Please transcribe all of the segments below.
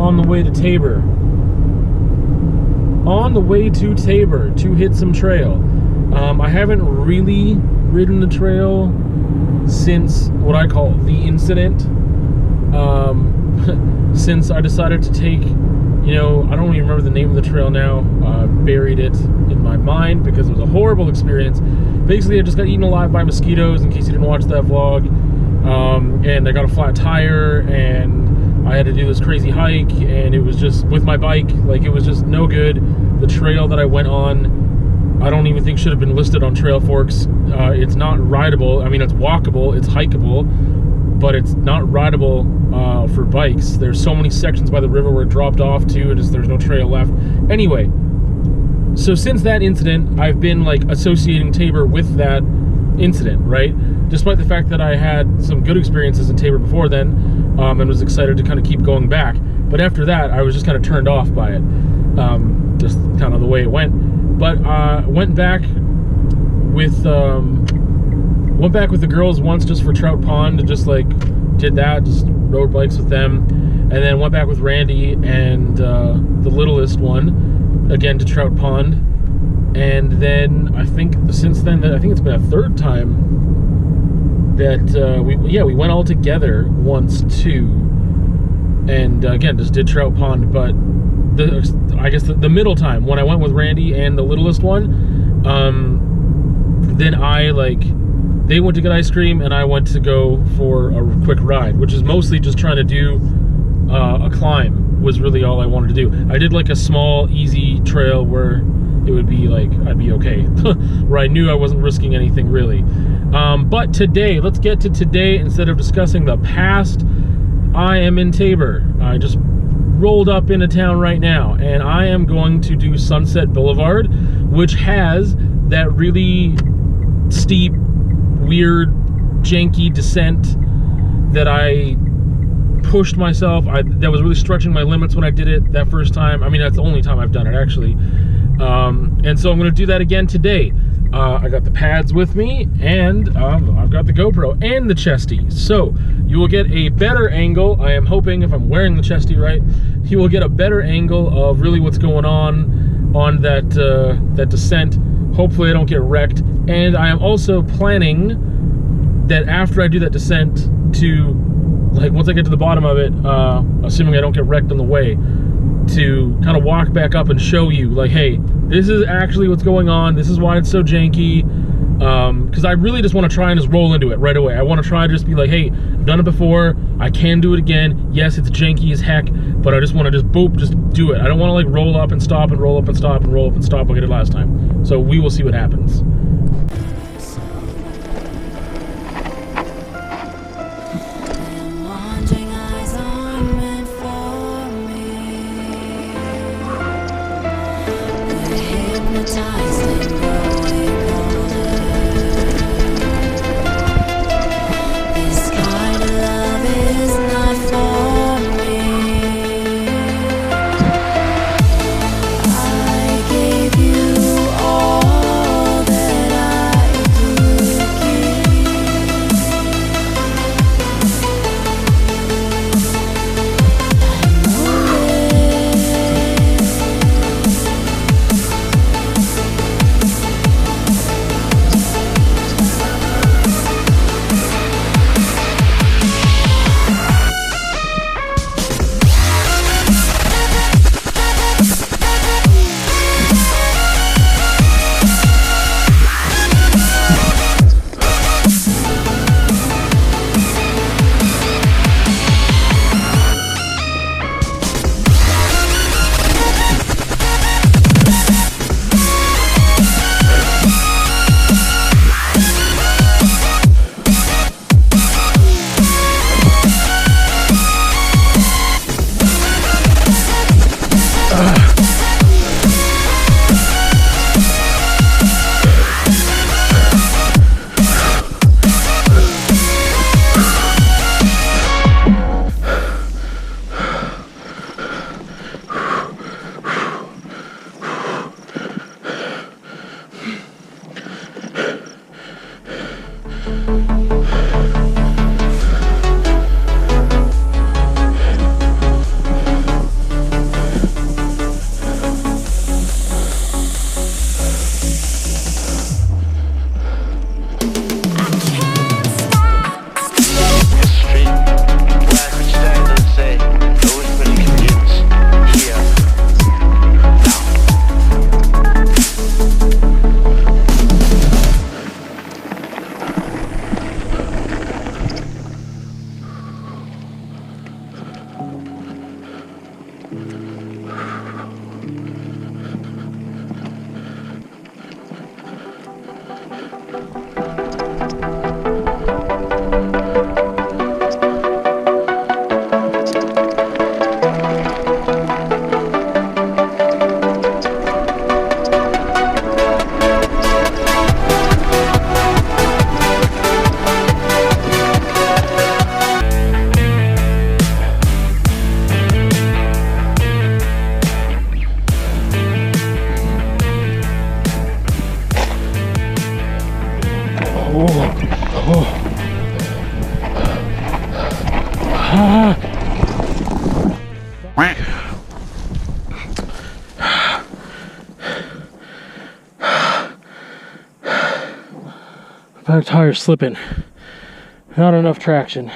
on the way to Tabor. On the way to Tabor to hit some trail. I haven't really ridden the trail since what I call the incident. Since I decided to take, you know, I don't even remember the name of the trail now. Buried it in my mind because it was a horrible experience. Basically, I just got eaten alive by mosquitoes, in case you didn't watch that vlog. And I got a flat tire, and I had to do this crazy hike, and it was just, with my bike, like, it was just no good. The trail that I went on, I don't even think should have been listed on Trail Forks. It's not rideable. I mean, it's walkable, it's hikeable, but it's not rideable for bikes. There's so many sections by the river where it dropped off to, and there's no trail left. Anyway, so since that incident, I've been like associating Tabor with that incident, right? Despite the fact that I had some good experiences in Tabor before then, and was excited to kind of keep going back. But after that, I was just kind of turned off by it, just kind of the way it went. But went back with the girls once just for Trout Pond, and just like did that, just rode bikes with them, and then went back with Randy and the littlest one again to Trout Pond. And then I think since then, I think it's been a third time that we went all together once too, and again just did Trout Pond. But I guess the middle time when I went with Randy and the littlest one, then they went to get ice cream and I went to go for a quick ride, which is mostly just trying to do a climb, was really all I wanted to do. I did like a small easy trail where it would be like I'd be okay, where I knew I wasn't risking anything really. But today, let's get to today instead of discussing the past. I am in Tabor. I just rolled up into town right now, and I am going to do Sunset Boulevard, which has that really steep, weird, janky descent that I pushed myself. That was really stretching my limits when I did it that first time. I mean, that's the only time I've done it actually. And so I'm going to do that again today. I got the pads with me, and I've got the GoPro and the chesty. So you will get a better angle. I am hoping, if I'm wearing the chesty right, you will get a better angle of really what's going on that that descent. Hopefully I don't get wrecked. And I am also planning that after I do that descent to, like, once I get to the bottom of it, assuming I don't get wrecked on the way, to kind of walk back up and show you, like, hey, this is actually what's going on. This is why it's so janky. Because I really just want to try and just roll into it right away. I want to try to just be like, hey, I've done it before. I can do it again. Yes, it's janky as heck, but I just want to just boop, just do it. I don't want to like roll up and stop and roll up and stop and roll up and stop like I did last time. So we will see what happens. I gave you all that Back tire slipping. Not enough traction.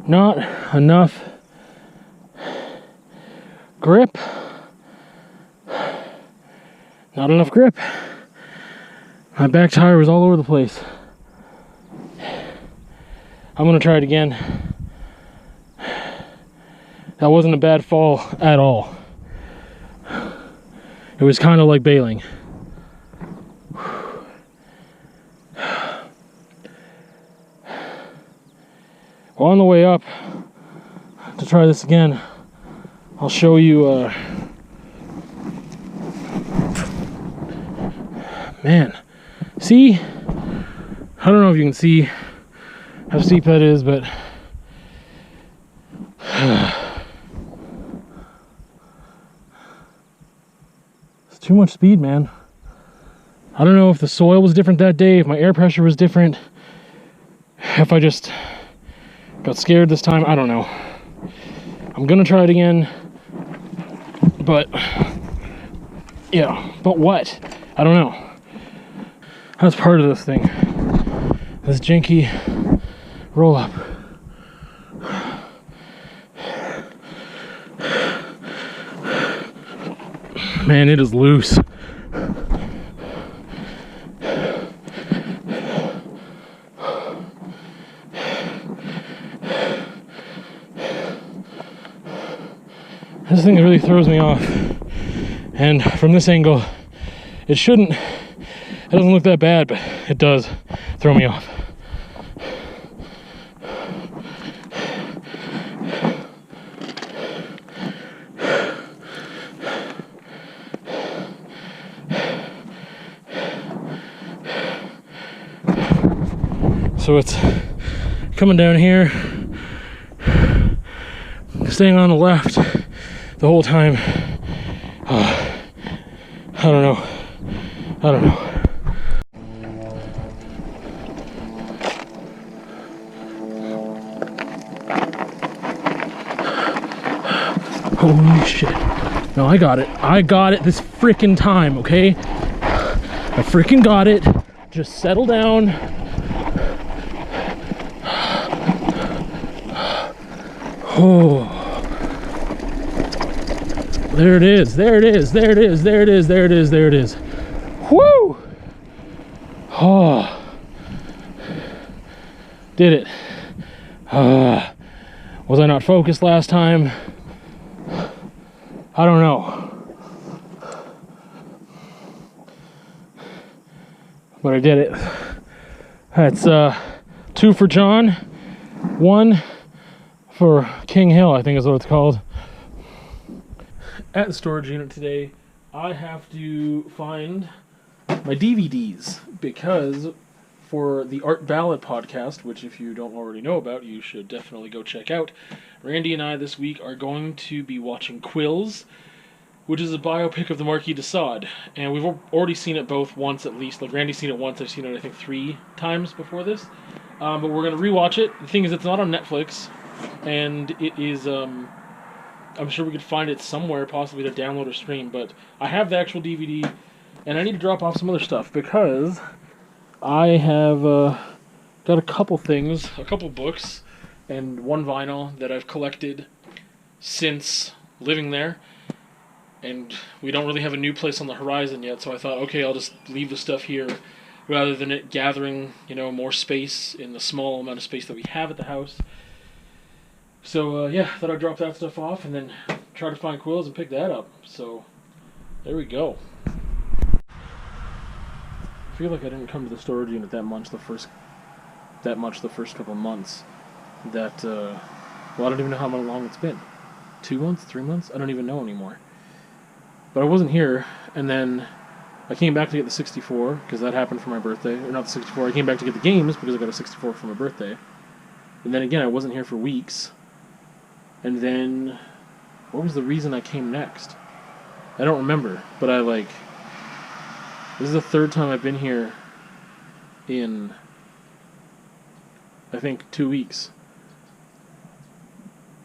Not enough grip. Not enough grip. My back tire was all over the place. I'm gonna try it again. That wasn't a bad fall at all. It was kind of like bailing. Well, on the way up to try this again, I'll show you, man, see? I don't know if you can see how steep that is, but it's too much speed, man. I don't know if the soil was different that day, if my air pressure was different, if I just got scared this time, I don't know. I'm gonna try it again, but yeah, but what? I don't know. That's part of this thing. This janky roll up. Man, it is loose. This thing really throws me off. And from this angle, it shouldn't. It doesn't look that bad, but it does throw me off. So it's coming down here, staying on the left the whole time. I don't know. I don't know. Holy shit. No, I got it. I got it this freaking time, okay? I freaking got it. Just settle down. Oh. There it is. There it is. There it is. There it is. There it is. There it is. Woo! Oh. Did it. Was I not focused last time? I don't know. But I did it. That's 2 for John, 1 for King Hill, I think is what it's called. At the storage unit today, I have to find my DVDs because for the Art Ballad podcast, which if you don't already know about, you should definitely go check out, Randy and I this week are going to be watching Quills, which is a biopic of the Marquis de Sade. And we've already seen it both once at least. Like, Randy's seen it once, I've seen it I think 3 times before this. But we're going to rewatch it. The thing is, it's not on Netflix, and it is, I'm sure we could find it somewhere, possibly to download or stream, but I have the actual DVD, and I need to drop off some other stuff, because I have got a couple things, a couple books, and 1 vinyl that I've collected since living there, and we don't really have a new place on the horizon yet, so I thought, okay, I'll just leave the stuff here, rather than it gathering, you know, more space in the small amount of space that we have at the house. So, yeah, thought I'd drop that stuff off and then try to find Quills and pick that up. So, there we go. I feel like I didn't come to the storage unit that much the first couple of months. That, well, I don't even know how long it's been. 2 months? 3 months? I don't even know anymore. But I wasn't here, and then I came back to get the 64, because that happened for my birthday. Or not the 64, I came back to get the games, because I got a 64 for my birthday. And then again, I wasn't here for weeks. And then, what was the reason I came next? I don't remember, but I This is the third time I've been here in, I think, 2 weeks.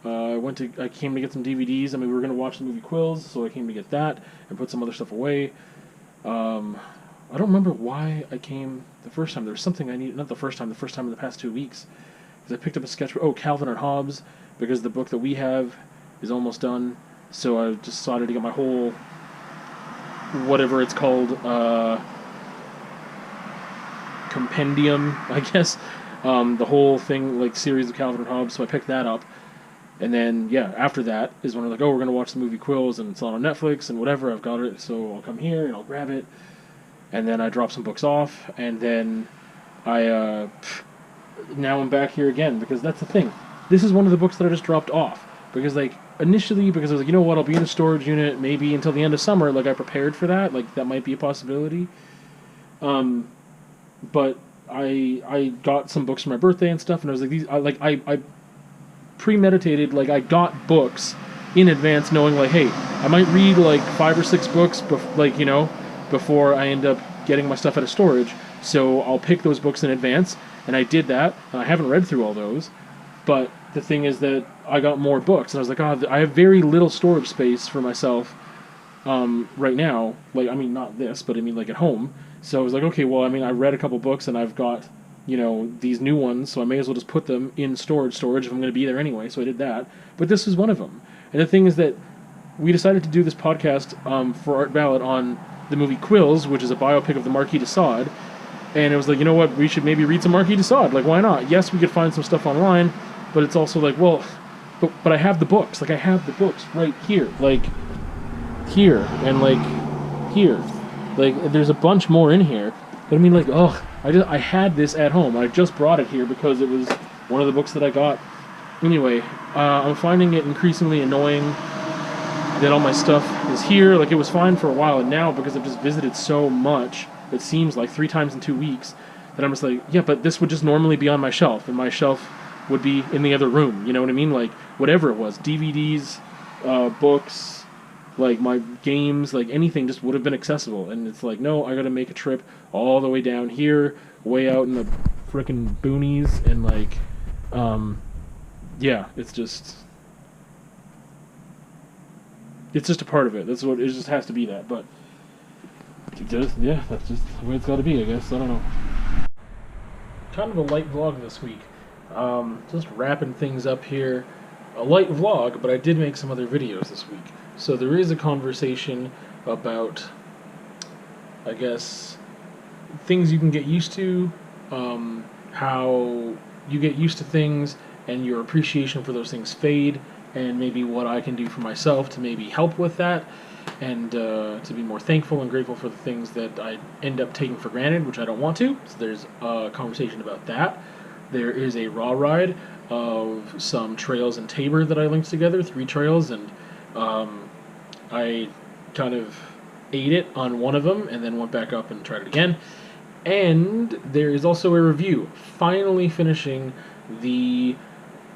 I came to get some DVDs. I mean, we were going to watch the movie Quills, so I came to get that and put some other stuff away. I don't remember why I came the first time. There was something I needed, not the first time in the past 2 weeks. Because I picked up a sketchbook. Oh, Calvin and Hobbes, because the book that we have is almost done. So I just decided to get my whole, whatever it's called, compendium, I guess. The whole thing, like, series of Calvin and Hobbes, so I picked that up. And then, yeah, after that is when we're like, oh, we're going to watch the movie Quills, and it's on Netflix, and whatever, I've got it, so I'll come here, and I'll grab it. And then I drop some books off, and then now I'm back here again, because that's the thing. This is one of the books that I just dropped off. Because, like, initially, because I was like, you know what, I'll be in a storage unit maybe until the end of summer, like, I prepared for that, like, that might be a possibility. But I got some books for my birthday and stuff, and I was like, I premeditated, like, I got books in advance knowing, like, hey, I might read, like, 5 or 6 books, like, you know, before I end up getting my stuff out of storage, so I'll pick those books in advance, and I did that, and I haven't read through all those, but the thing is that I got more books, and I was like, oh, I have very little storage space for myself, right now, like, I mean, not this, but I mean, like, at home, so I was like, okay, well, I mean, I read a couple books, and I've got, you know, these new ones, so I may as well just put them in storage if I'm going to be there anyway, so I did that. But this is one of them. And the thing is that we decided to do this podcast for Art Ballad on the movie Quills, which is a biopic of the Marquis de Sade, and it was like, you know what, we should maybe read some Marquis de Sade, like, why not? Yes, we could find some stuff online, but it's also like, well, but I have the books, like, I have the books right here, like, here, and, like, here. Like, there's a bunch more in here, but I mean, like, oh, I had this at home. I just brought it here because it was one of the books that I got. Anyway, I'm finding it increasingly annoying that all my stuff is here. Like, it was fine for a while, and now, because I've just visited so much, it seems like 3 times in 2 weeks, that I'm just like, yeah, but this would just normally be on my shelf, and my shelf would be in the other room, you know what I mean? Like, whatever it was, DVDs, books, like, my games, like, anything just would have been accessible, and it's like, no, I gotta make a trip all the way down here, way out in the frickin' boonies, and, like, yeah, it's just a part of it. That's what, it just has to be that, but, yeah, that's just the way it's gotta be, I guess, I don't know. Kind of a light vlog this week, just wrapping things up here. A light vlog, but I did make some other videos this week. So there is a conversation about, I guess, things you can get used to, how you get used to things and your appreciation for those things fade, and maybe what I can do for myself to maybe help with that, and to be more thankful and grateful for the things that I end up taking for granted, which I don't want to. So there's a conversation about that. There is a raw ride of some trails in Tabor that I linked together, 3 trails, and I kind of ate it on one of them and then went back up and tried it again. And there is also a review, finally finishing the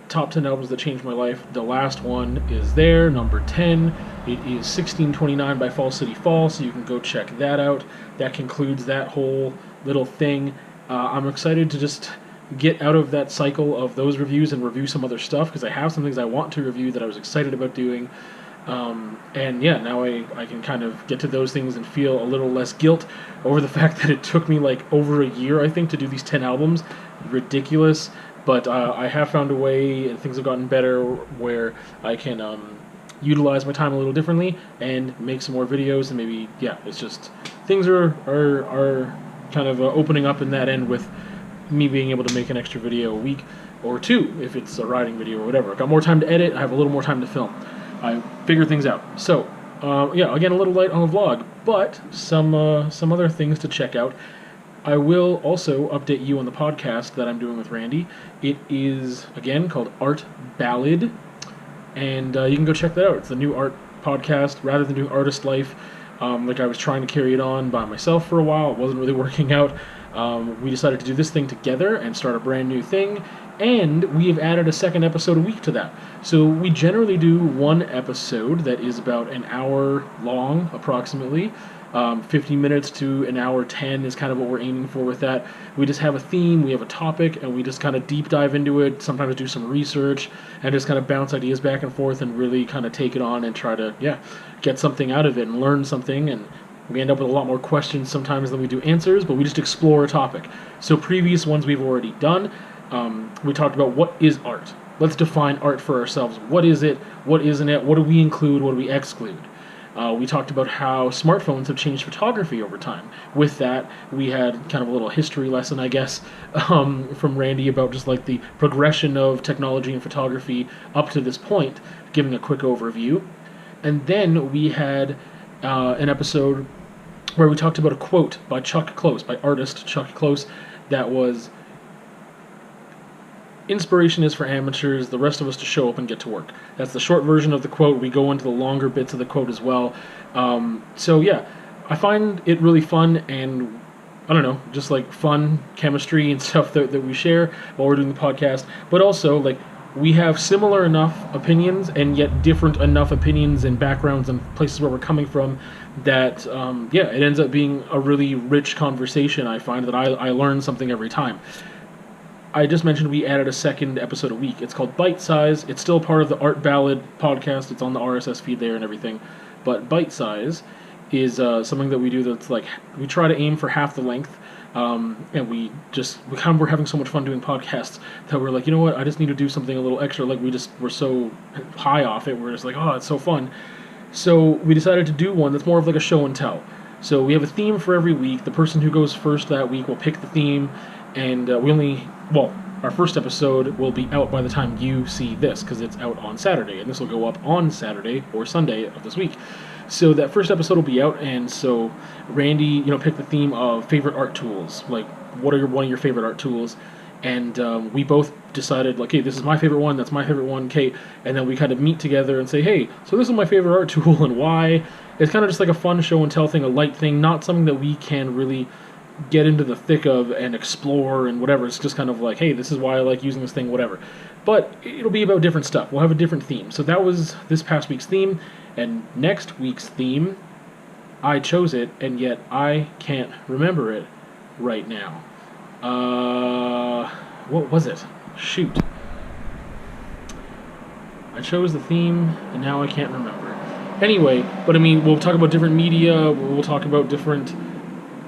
top 10 albums that changed my life. The last one is there, number 10. It is 1629 by Fall City Fall, so you can go check that out. That concludes that whole little thing. I'm excited to just get out of that cycle of those reviews and review some other stuff, because I have some things I want to review that I was excited about doing. And yeah, now I can kind of get to those things and feel a little less guilt over the fact that it took me like over a year, I think, to do these 10 albums. Ridiculous. But I have found a way, and things have gotten better, where I can utilize my time a little differently and make some more videos, and maybe, yeah, it's just, things are kind of opening up in that end with me being able to make an extra video a week or 2 if it's a riding video or whatever. I've got more time to edit, I have a little more time to film. I figure things out. So, yeah, again, a little light on the vlog, but some other things to check out. I will also update you on the podcast that I'm doing with Randy. It is, again, called Art Ballad, and you can go check that out. It's the new art podcast, rather than doing Artist Life. Like, I was trying to carry it on by myself for a while. It wasn't really working out. We decided to do this thing together and start a brand new thing, And we have added a second episode a week to that. So we generally do one episode that is about an hour long, approximately. 50 minutes to an hour 10 is kind of what we're aiming for with that. We just have a theme, we have a topic, and we just kind of deep dive into it, sometimes do some research, and just kind of bounce ideas back and forth and really kind of take it on and try to, get something out of it and learn something. And we end up with a lot more questions sometimes than we do answers, but we just explore a topic. So previous ones we've already done, we talked about what is art. Let's define art for ourselves. What is it? What isn't it? What do we include? What do we exclude? We talked about how smartphones have changed photography over time. With that, we had kind of a little history lesson, I guess, from Randy about just like the progression of technology and photography up to this point, giving a quick overview. And then we had an episode where we talked about a quote by Chuck Close, by artist Chuck Close, that was, "Inspiration is for amateurs, the rest of us to show up and get to work." That's the short version of the quote. We go into the longer bits of the quote as well. So yeah, I find it really fun, and I don't know, just like fun chemistry and stuff that we share while we're doing the podcast. But also, like, we have similar enough opinions and yet different enough opinions and backgrounds and places where we're coming from that, it ends up being a really rich conversation. I find that I learn something every time. I just mentioned we added a second episode a week. It's called Bite Size. It's still part of the Art Ballad podcast. It's on the RSS feed there and everything. But Bite Size is something that we do that's like, we try to aim for half the length. And we're having so much fun doing podcasts that we're like, you know what, I just need to do something a little extra. Like, we're so high off it. We're just like, oh, it's so fun. So we decided to do one that's more of like a show and tell. So we have a theme for every week. The person who goes first that week will pick the theme. And our first episode will be out by the time you see this, because it's out on Saturday, and this will go up on Saturday or Sunday of this week. So that first episode will be out, and so Randy, picked the theme of favorite art tools. Like, what are one of your favorite art tools? And we both decided, like, hey, this is my favorite one, that's my favorite one, Kate. And then we kind of meet together and say, hey, so this is my favorite art tool and why. It's kind of just like a fun show and tell thing, a light thing, not something that we can really get into the thick of and explore and whatever. It's just kind of like, hey, this is why I like using this thing, whatever. But it'll be about different stuff. We'll have a different theme. So that was this past week's theme, and next week's theme, I chose it, and yet I can't remember it right now. What was it? Shoot. I chose the theme, and now I can't remember. Anyway, but I mean, we'll talk about different media, we'll talk about different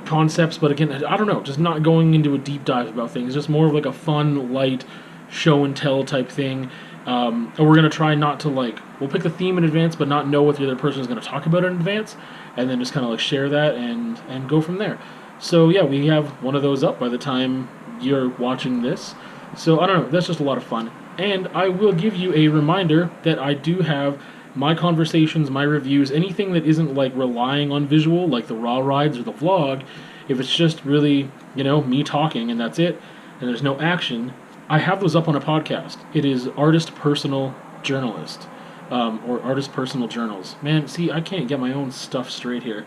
concepts, but again, I don't know, just not going into a deep dive about things, just more of like a fun, light, show and tell type thing. And we're going to try not to, we'll pick the theme in advance, but not know what the other person is going to talk about in advance, and then just kind of share that and go from there. So yeah, we have one of those up by the time you're watching this. So I don't know, that's just a lot of fun. And I will give you a reminder that I do have my conversations, my reviews, anything that isn't relying on visual, like the raw rides or the vlog. If it's just really, me talking and that's it, and there's no action, I have those up on a podcast. It is Artist Personal Journalist, or Artist Personal Journals. Man, see, I can't get my own stuff straight here.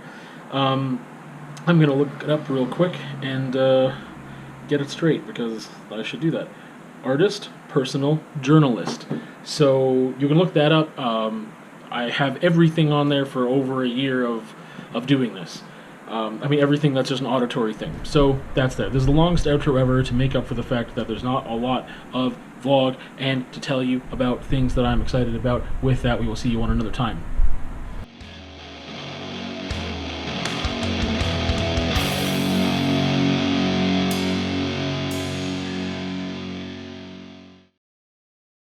I'm going to look it up real quick and get it straight, because I should do that. Artist Personal Journalist. So you can look that up. I have everything on there for over a year of doing this. Everything that's just an auditory thing. So that's that. This is the longest outro ever to make up for the fact that there's not a lot of vlog and to tell you about things that I'm excited about. With that, we will see you on another time.